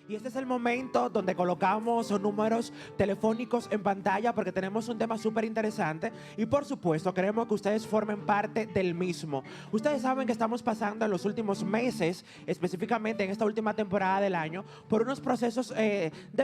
Y este es el momento donde colocamos números telefónicos en pantalla porque tenemos un tema súper interesante y por supuesto queremos que ustedes formen parte del mismo. Ustedes saben que estamos pasando en los últimos meses, específicamente en esta última temporada del año, por unos procesos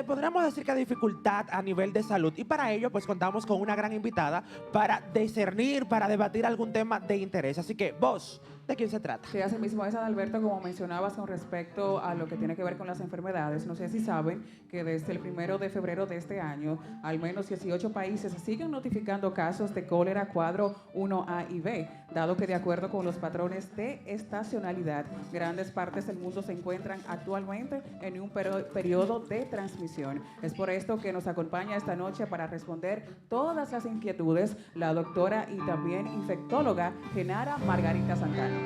podríamos decir que de dificultad a nivel de salud. Y para ello pues contamos con una gran invitada para discernir, para debatir algún tema de interés. Así que vos, ¿de quién se trata? Sí, así mismo es, Adalberto, como mencionabas con respecto a lo que tiene que ver con las enfermedades. No sé si saben que desde el 1 de febrero de este año, al menos 18 países siguen notificando casos de cólera cuadro 1A y B, dado que de acuerdo con los patrones de estacionalidad, grandes partes del mundo se encuentran actualmente en un periodo de transmisión. Es por esto que nos acompaña esta noche para responder todas las inquietudes la doctora y también infectóloga Genara Margarita Santana.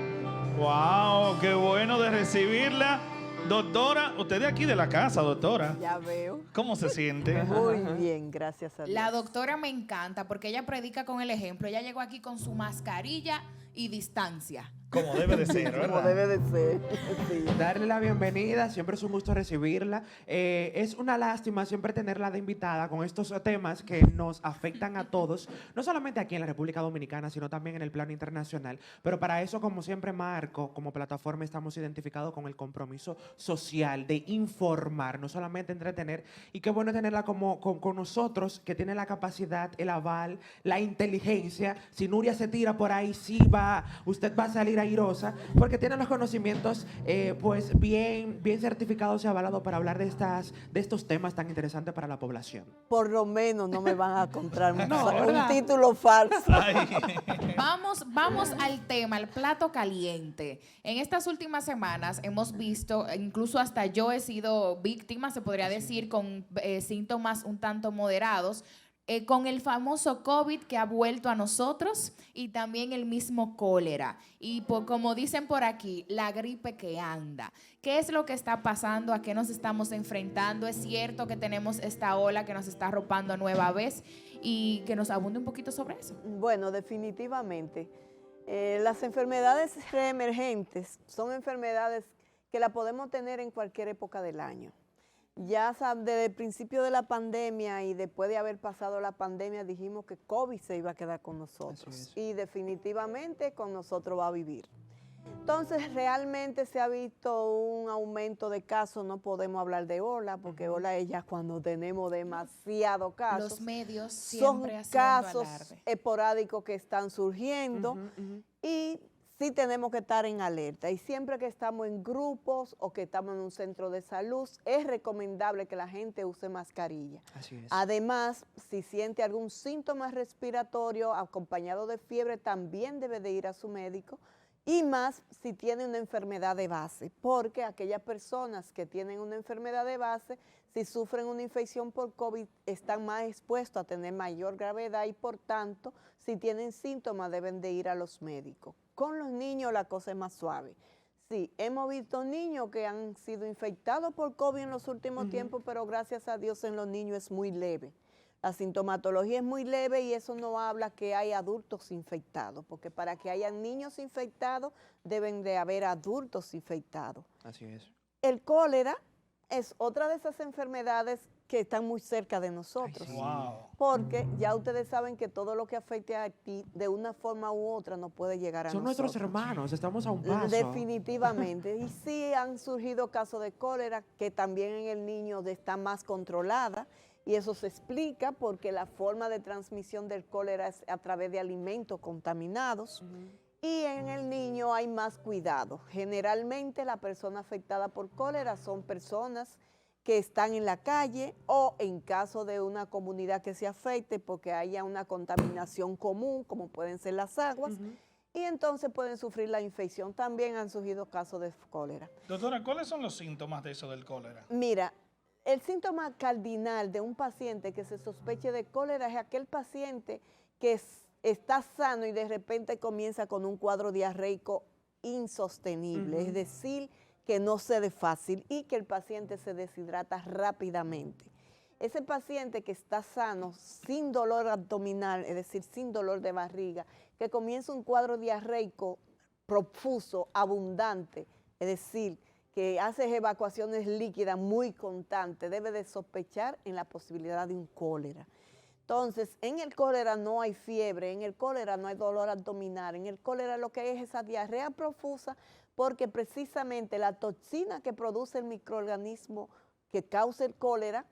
¡Wow! ¡Qué bueno de recibirla! Doctora, usted de aquí de la casa, doctora. Ya veo. ¿Cómo se siente? Muy bien, gracias a Dios. La doctora me encanta porque ella predica con el ejemplo. Ella llegó aquí con su mascarilla y distancia. Como debe de ser, ¿verdad? Como debe de ser. Sí. Darle la bienvenida, siempre es un gusto recibirla. Es una lástima siempre tenerla de invitada con estos temas que nos afectan a todos, no solamente aquí en la República Dominicana, sino también en el plano internacional. Pero para eso, como siempre, Marco, como plataforma, estamos identificados con el compromiso social de informar, no solamente entretener. Y qué bueno tenerla con nosotros, que tiene la capacidad, el aval, la inteligencia. Si Nuria se tira por ahí, sí va, usted va a salir airosa, porque tiene los conocimientos pues bien certificados y avalados para hablar de estos temas tan interesantes para la población. Por lo menos no me van a encontrar No, un título falso. Vamos al tema, al plato caliente. En estas últimas semanas hemos visto, incluso hasta yo he sido víctima, se podría decir, con síntomas un tanto moderados, con el famoso COVID que ha vuelto a nosotros y también el mismo cólera. Y como dicen por aquí, la gripe que anda. ¿Qué es lo que está pasando? ¿A qué nos estamos enfrentando? ¿Es cierto que tenemos esta ola que nos está arropando nueva vez? Y que nos abunde un poquito sobre eso. Bueno, definitivamente. Las enfermedades reemergentes son enfermedades que las podemos tener en cualquier época del año. Ya desde el principio de la pandemia y después de haber pasado la pandemia dijimos que COVID se iba a quedar con nosotros y definitivamente con nosotros va a vivir. Entonces realmente se ha visto un aumento de casos, no podemos hablar de ola porque ola es ya cuando tenemos demasiados casos. Los medios siempre son haciendo casos alarde. esporádicos que están surgiendo y sí tenemos que estar en alerta y siempre que estamos en grupos o que estamos en un centro de salud es recomendable que la gente use mascarilla. Así es. Además, si siente algún síntoma respiratorio acompañado de fiebre, también debe de ir a su médico y más si tiene una enfermedad de base, porque aquellas personas que tienen una enfermedad de base, si sufren una infección por COVID, están más expuestos a tener mayor gravedad y por tanto, si tienen síntomas deben de ir a los médicos. Con los niños la cosa es más suave. Sí, hemos visto niños que han sido infectados por COVID en los últimos tiempos, pero gracias a Dios en los niños es muy leve. La sintomatología es muy leve y eso no habla que hay adultos infectados, porque para que haya niños infectados deben de haber adultos infectados. Así es. El cólera es otra de esas enfermedades que están muy cerca de nosotros. Ay, sí. Wow. Porque ya ustedes saben que todo lo que afecte a ti, de una forma u otra, no puede llegar a Son nosotros. nuestros hermanos, estamos a un paso. Definitivamente. Y sí han surgido casos de cólera que también en el niño está más controlada. Y eso se explica porque la forma de transmisión del cólera es a través de alimentos contaminados. Y en el niño hay más cuidado. Generalmente la persona afectada por cólera son personas que están en la calle o en caso de una comunidad que se afecte porque haya una contaminación común, como pueden ser las aguas, y entonces pueden sufrir la infección. También han surgido casos de cólera. Doctora, ¿cuáles son los síntomas de eso del cólera? Mira, el síntoma cardinal de un paciente que se sospeche de cólera es aquel paciente que está sano y de repente comienza con un cuadro diarreico insostenible, es decir, que no cede fácil y que el paciente se deshidrata rápidamente. Ese paciente que está sano, sin dolor abdominal, es decir, sin dolor de barriga, que comienza un cuadro diarreico profuso, abundante, es decir, que hace evacuaciones líquidas muy constantes, debe de sospechar en la posibilidad de un cólera. Entonces, en el cólera no hay fiebre, en el cólera no hay dolor abdominal, en el cólera lo que hay es esa diarrea profusa, porque precisamente la toxina que produce el microorganismo que causa el cólera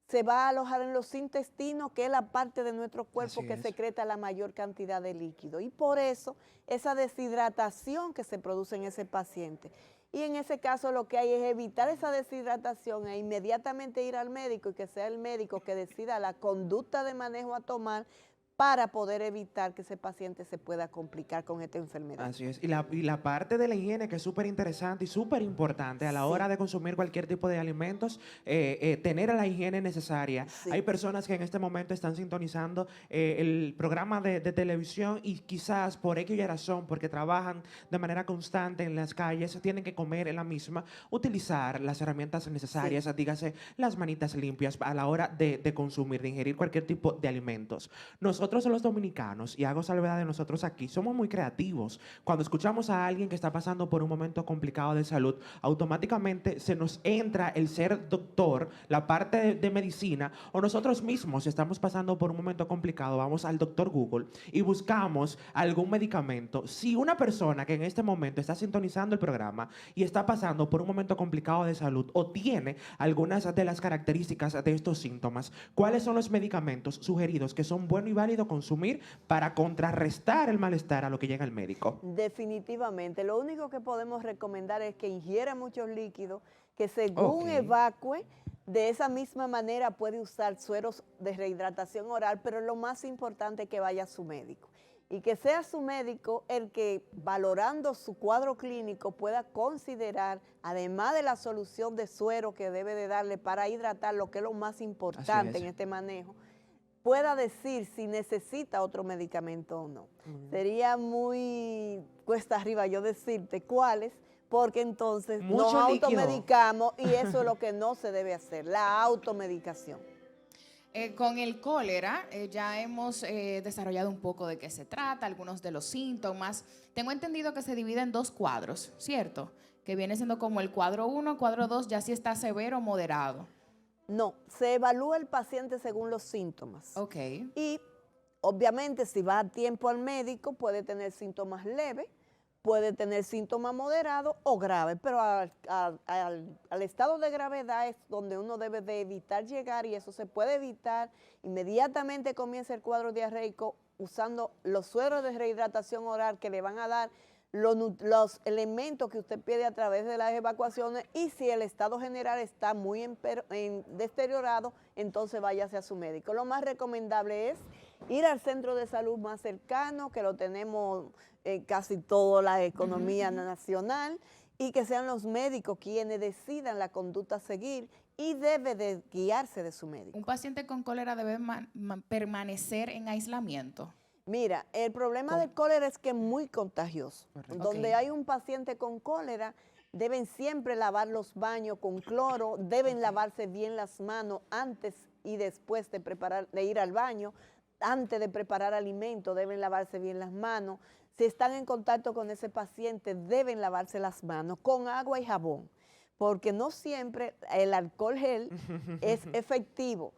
se va a alojar en los intestinos, que es la parte de nuestro cuerpo Así que es. secreta la mayor cantidad de líquido. Y por eso, esa deshidratación que se produce en ese paciente. Y en ese caso lo que hay es evitar esa deshidratación e inmediatamente ir al médico y que sea el médico que decida la conducta de manejo a tomar para poder evitar que ese paciente se pueda complicar con esta enfermedad. Así es. Y la parte de la higiene que es súper interesante y súper importante a la Sí. hora de consumir cualquier tipo de alimentos, tener la higiene necesaria. Sí. Hay personas que en este momento están sintonizando el programa de televisión y quizás por X razón, porque trabajan de manera constante en las calles, tienen que comer en la misma, utilizar las herramientas necesarias, dígase las manitas limpias a la hora de consumir, de ingerir cualquier tipo de alimentos. Nosotros los dominicanos, y hago salvedad de nosotros aquí, somos muy creativos. Cuando escuchamos a alguien que está pasando por un momento complicado de salud, automáticamente se nos entra el ser doctor, la parte de medicina, o nosotros mismos, si estamos pasando por un momento complicado, vamos al doctor Google y buscamos algún medicamento. Si una persona que en este momento está sintonizando el programa y está pasando por un momento complicado de salud o tiene algunas de las características de estos síntomas, ¿cuáles son los medicamentos sugeridos que son buenos y válidos consumir para contrarrestar el malestar a lo que llega el médico? Definitivamente. Lo único que podemos recomendar es que ingiera muchos líquidos, que según Ok. evacue, de esa misma manera puede usar sueros de rehidratación oral, pero lo más importante es que vaya a su médico. Y que sea su médico el que, valorando su cuadro clínico, pueda considerar, además de la solución de suero que debe de darle para hidratar, lo que es lo más importante es. en este manejo, pueda decir si necesita otro medicamento o no. Sería muy cuesta arriba yo decirte cuáles, porque entonces nos Mucho líquido. automedicamos y eso es lo que no se debe hacer, la automedicación. Con el cólera ya hemos desarrollado un poco de qué se trata, algunos de los síntomas. Tengo entendido que se divide en dos cuadros, ¿cierto? Que viene siendo como el cuadro 1, cuadro 2, ya si está severo o moderado. No, se evalúa el paciente según los síntomas. Ok. Y obviamente si va a tiempo al médico puede tener síntomas leves, puede tener síntomas moderados o graves, pero al estado de gravedad es donde uno debe de evitar llegar y eso se puede evitar. Inmediatamente comienza el cuadro diarreico usando los sueros de rehidratación oral que le van a dar los elementos que usted pide a través de las evacuaciones y si el estado general está muy deteriorado, entonces váyase a su médico. Lo más recomendable es ir al centro de salud más cercano, que lo tenemos en casi toda la economía nacional, y que sean los médicos quienes decidan la conducta a seguir y debe de guiarse de su médico. ¿Un paciente con cólera debe permanecer en aislamiento? Mira, el problema del cólera es que es muy contagioso. Correcto. Donde Ok. hay un paciente con cólera, deben siempre lavar los baños con cloro, deben lavarse bien las manos antes y después de ir al baño, antes de preparar alimentos, deben lavarse bien las manos. Si están en contacto con ese paciente, deben lavarse las manos con agua y jabón, porque no siempre el alcohol gel es efectivo.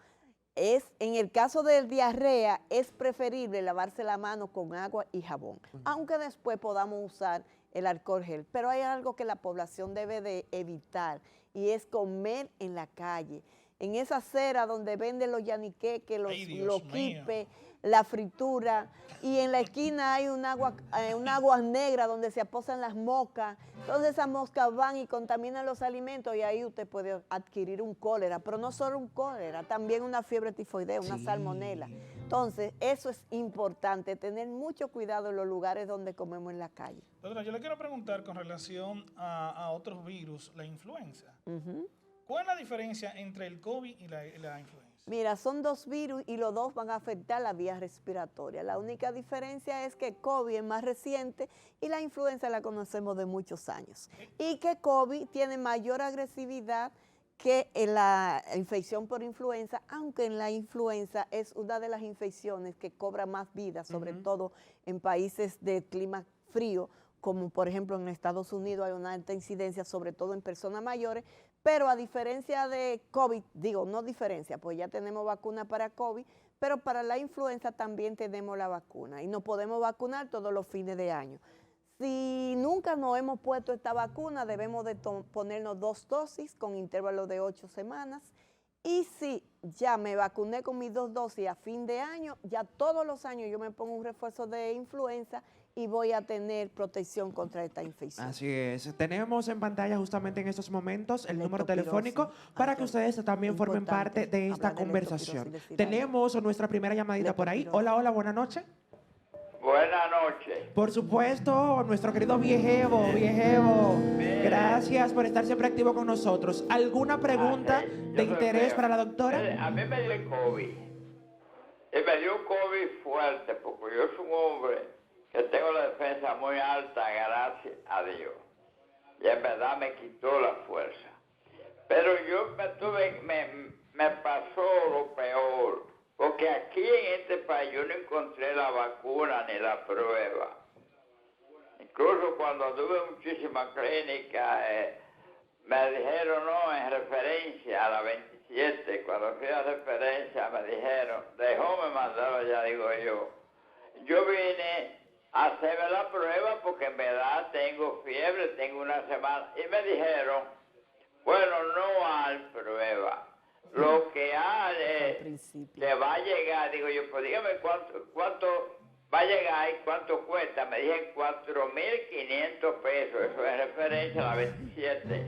En el caso de diarrea, es preferible lavarse la mano con agua y jabón, aunque después podamos usar el alcohol gel. Pero hay algo que la población debe de evitar y es comer en la calle. En esa acera donde venden los yaniqueques, los Ay, Dios mío. quipes, la fritura, y en la esquina hay un agua negra donde se aposan las moscas. Entonces esas moscas van y contaminan los alimentos y ahí usted puede adquirir un cólera, pero no solo un cólera, también una fiebre tifoidea, una salmonela. Entonces eso es importante, tener mucho cuidado en los lugares donde comemos en la calle. Doctora, yo le quiero preguntar con relación a otros virus, la influenza. Ujú. ¿Cuál es la diferencia entre el COVID y la influenza? Mira, son dos virus y los dos van a afectar la vía respiratoria. La única diferencia es que COVID es más reciente y la influenza la conocemos de muchos años. Y que COVID tiene mayor agresividad que en la infección por influenza, aunque en la influenza es una de las infecciones que cobra más vidas, sobre todo en países de clima frío, como por ejemplo en Estados Unidos hay una alta incidencia, sobre todo en personas mayores, pero a diferencia de COVID, digo, no diferencia, pues ya tenemos vacuna para COVID, pero para la influenza también tenemos la vacuna y nos podemos vacunar todos los fines de año. Si nunca nos hemos puesto esta vacuna, debemos de ponernos 2 dosis con intervalos de 8 semanas. Y si ya me vacuné con mis 2 dosis a fin de año, ya todos los años yo me pongo un refuerzo de influenza y voy a tener protección contra esta infección. Así es. Tenemos en pantalla justamente en estos momentos el número Leptospirosis. telefónico para que ustedes también formen parte Importante de esta hablar de conversación. leptospirosis, Tenemos nuestra primera llamadita por ahí. Leptospirosis. Hola, hola, buenas noches. Buenas noches. Por supuesto, nuestro querido Viejevo, Viejevo. Gracias por estar siempre activo con nosotros. ¿Alguna pregunta Yo de soy interés feo. para la doctora? A mí me dio el COVID. Y me dio un COVID fuerte, porque yo soy un hombre que tengo la defensa muy alta, gracias a Dios. Y en verdad me quitó la fuerza. Pero yo me pasó lo peor, porque aquí en este país yo no encontré la vacuna ni la prueba. Incluso cuando tuve muchísimas clínicas, me dijeron, no, en referencia a la 27, cuando fui a referencia me dijeron, me mandaron ya, digo yo. Yo vine a hacerme la prueba porque en verdad tengo fiebre, tengo una semana, y me dijeron, bueno, no hay prueba. Lo que hay Al es principio. que va a llegar, digo yo, pues dígame cuánto va a llegar y cuánto cuesta. Me dijeron 4.500 pesos, eso es referencia a la 27.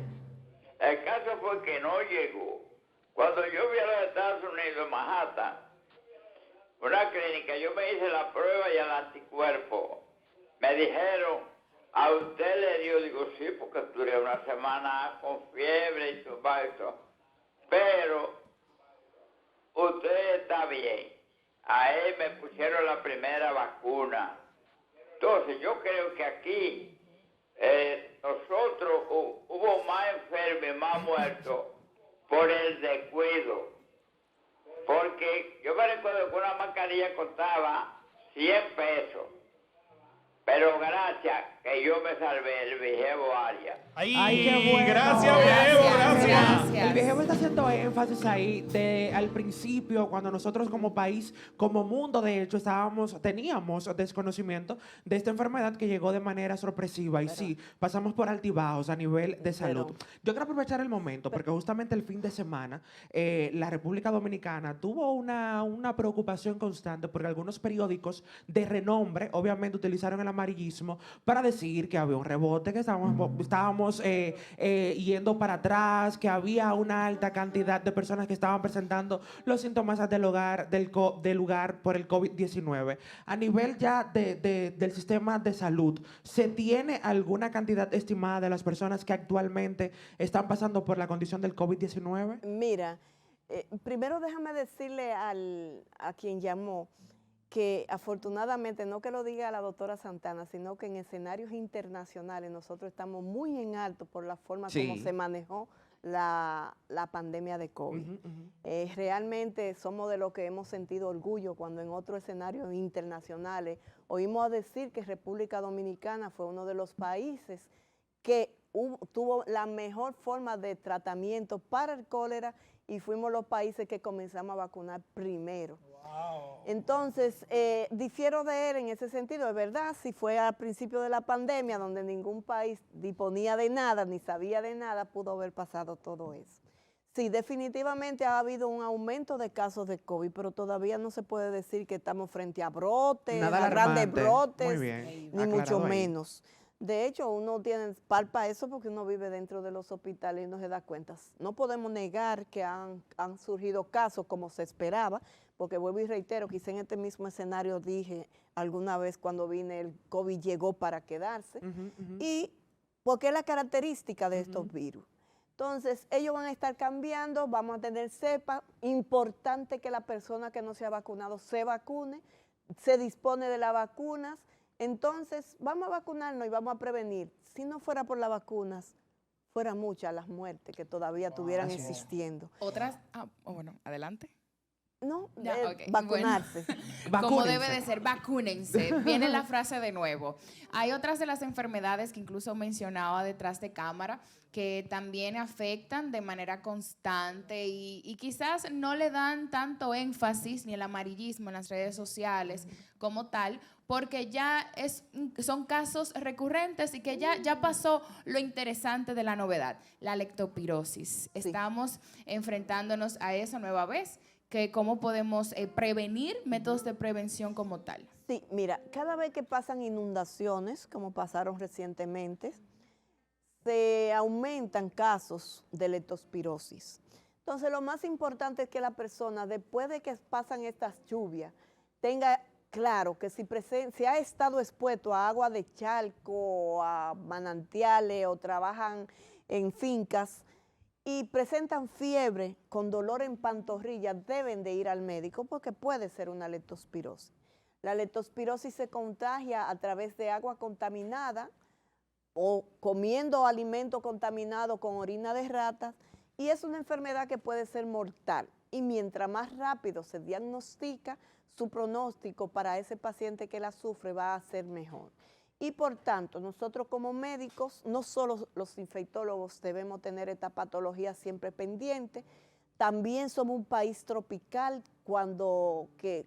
El caso fue que no llegó. Cuando yo fui a los Estados Unidos, en Manhattan, una clínica, yo me hice la prueba y el anticuerpo. Me dijeron, a usted le dio, digo, sí, porque duré una semana con fiebre y todo eso. Pero usted está bien. A él me pusieron la primera vacuna. Entonces, yo creo que aquí nosotros hubo más enfermos y más muertos por el descuido. Porque yo me recuerdo que una mascarilla costaba 100 pesos. Pero gracias que yo me salvé el Viejevo Arias. Ay, qué bueno. Gracias, Viejevo, Gracias, gracias. gracias. El Viejevo está haciendo énfasis ahí al principio, cuando nosotros como país, como mundo, de hecho, teníamos desconocimiento de esta enfermedad que llegó de manera sorpresiva. Y sí, pasamos por altibajos a nivel de salud. Yo quiero aprovechar el momento, porque justamente el fin de semana, la República Dominicana tuvo una preocupación constante, porque algunos periódicos de renombre, obviamente, utilizaron el amarillismo para decir que había un rebote, que estábamos yendo para atrás, que había una alta cantidad de personas que estaban presentando los síntomas del lugar por el COVID-19. A nivel ya del sistema de salud, ¿se tiene alguna cantidad estimada de las personas que actualmente están pasando por la condición del COVID-19? Mira, primero déjame decirle a quien llamó que afortunadamente, no que lo diga la doctora Santana, sino que en escenarios internacionales nosotros estamos muy en alto por la forma como se manejó la pandemia de COVID. Realmente somos de los que hemos sentido orgullo cuando en otros escenarios internacionales oímos decir que República Dominicana fue uno de los países que tuvo la mejor forma de tratamiento para el cólera y fuimos los países que comenzamos a vacunar primero. Entonces, difiero de él en ese sentido, es verdad, si fue al principio de la pandemia, donde ningún país disponía de nada, ni sabía de nada, pudo haber pasado todo eso. Sí, definitivamente ha habido un aumento de casos de COVID, pero todavía no se puede decir que estamos frente a brotes, Nada a grandes alarmante. brotes, Muy bien, ni aclarado mucho ahí. menos. De hecho, uno palpa eso porque uno vive dentro de los hospitales y no se da cuenta. No podemos negar que han surgido casos como se esperaba, porque vuelvo y reitero, quizá en este mismo escenario dije alguna vez cuando vine, el COVID llegó para quedarse, y porque es la característica de estos virus. Entonces, ellos van a estar cambiando, vamos a tener cepa, importante que la persona que no se ha vacunado se vacune, se dispone de las vacunas. Entonces, vamos a vacunarnos y vamos a prevenir. Si no fuera por las vacunas, fueran muchas las muertes que todavía estuvieran existiendo. Otras, bueno, adelante. No, Ya, ok, vacunarse. Como Vacúnense. debe de ser, vacúnense. Viene la frase de nuevo. Hay otras de las enfermedades que incluso mencionaba detrás de cámara que también afectan de manera constante y quizás no le dan tanto énfasis ni el amarillismo en las redes sociales como tal, porque ya son casos recurrentes y que ya pasó lo interesante de la novedad, la leptospirosis. Estamos enfrentándonos a eso nueva vez, que cómo podemos prevenir, métodos de prevención como tal. Sí, mira, cada vez que pasan inundaciones, como pasaron recientemente, se aumentan casos de leptospirosis. Entonces, lo más importante es que la persona, después de que pasan estas lluvias, tenga claro que si ha estado expuesto a agua de charco, a manantiales o trabajan en fincas y presentan fiebre con dolor en pantorrilla, deben de ir al médico porque puede ser una leptospirosis. La leptospirosis se contagia a través de agua contaminada o comiendo alimento contaminado con orina de ratas y es una enfermedad que puede ser mortal. Y mientras más rápido se diagnostica, su pronóstico para ese paciente que la sufre va a ser mejor. Y por tanto, nosotros como médicos, no solo los infectólogos debemos tener esta patología siempre pendiente, también somos un país tropical que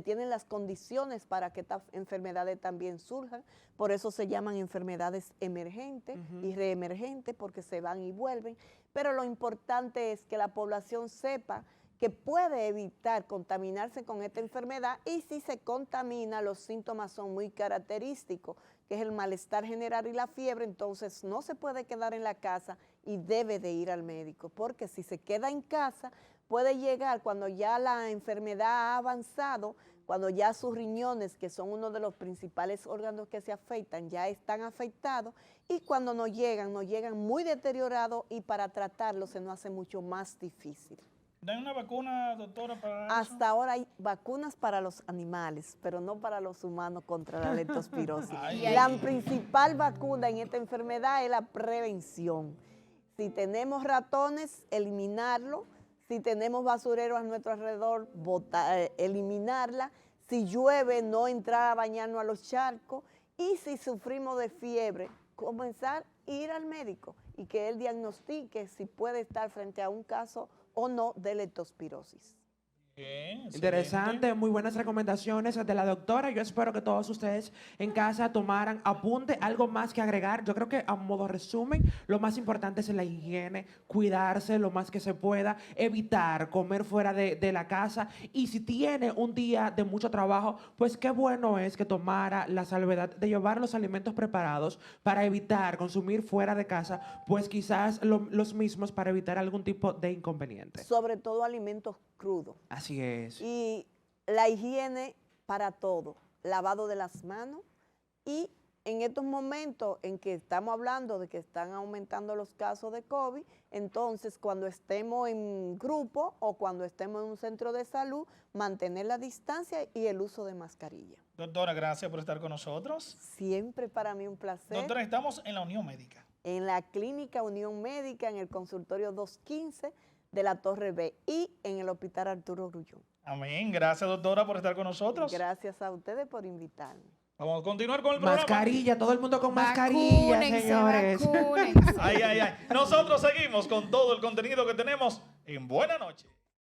tienen las condiciones para que estas enfermedades también surjan. Por eso se llaman enfermedades emergentes y reemergentes, porque se van y vuelven. Pero lo importante es que la población sepa que puede evitar contaminarse con esta enfermedad y si se contamina, los síntomas son muy característicos, que es el malestar general y la fiebre, entonces no se puede quedar en la casa y debe de ir al médico, porque si se queda en casa, puede llegar cuando ya la enfermedad ha avanzado, cuando ya sus riñones, que son uno de los principales órganos que se afectan, ya están afectados, y cuando nos llegan muy deteriorados y para tratarlos se nos hace mucho más difícil. ¿Dan una vacuna, doctora, para eso? Hasta ahora hay vacunas para los animales, pero no para los humanos contra la leptospirosis. La principal vacuna en esta enfermedad es la prevención. Si tenemos ratones, eliminarlo. Si tenemos basureros a nuestro alrededor, eliminarla. Si llueve, no entrar a bañarnos a los charcos. Y si sufrimos de fiebre, comenzar a ir al médico y que él diagnostique si puede estar frente a un caso o no de leptospirosis. Bien, Interesante, muy buenas recomendaciones de la doctora. Yo espero que todos ustedes en casa tomaran apunte, algo más que agregar. Yo creo que a modo resumen, lo más importante es la higiene, cuidarse lo más que se pueda, evitar comer fuera de la casa y si tiene un día de mucho trabajo, pues qué bueno es que tomara la salvedad de llevar los alimentos preparados para evitar consumir fuera de casa, pues quizás los mismos para evitar algún tipo de inconveniente. Sobre todo alimentos crudos. Así es. Y la higiene para todo, lavado de las manos y en estos momentos en que estamos hablando de que están aumentando los casos de COVID, entonces cuando estemos en grupo o cuando estemos en un centro de salud, mantener la distancia y el uso de mascarilla. Doctora, gracias por estar con nosotros. Siempre para mí un placer. Doctora, estamos en la Unión Médica. En la Clínica Unión Médica, en el consultorio 215 de la Torre B y en el Hospital Arturo Grullón. Amén. Gracias, doctora, por estar con nosotros. Gracias a ustedes por invitarme. Vamos a continuar con el programa. Mascarilla, todo el mundo con mascarilla, Vacúnense, señores. vacúnense. Ay, ay, ay. Nosotros seguimos con todo el contenido que tenemos en Buena Noche.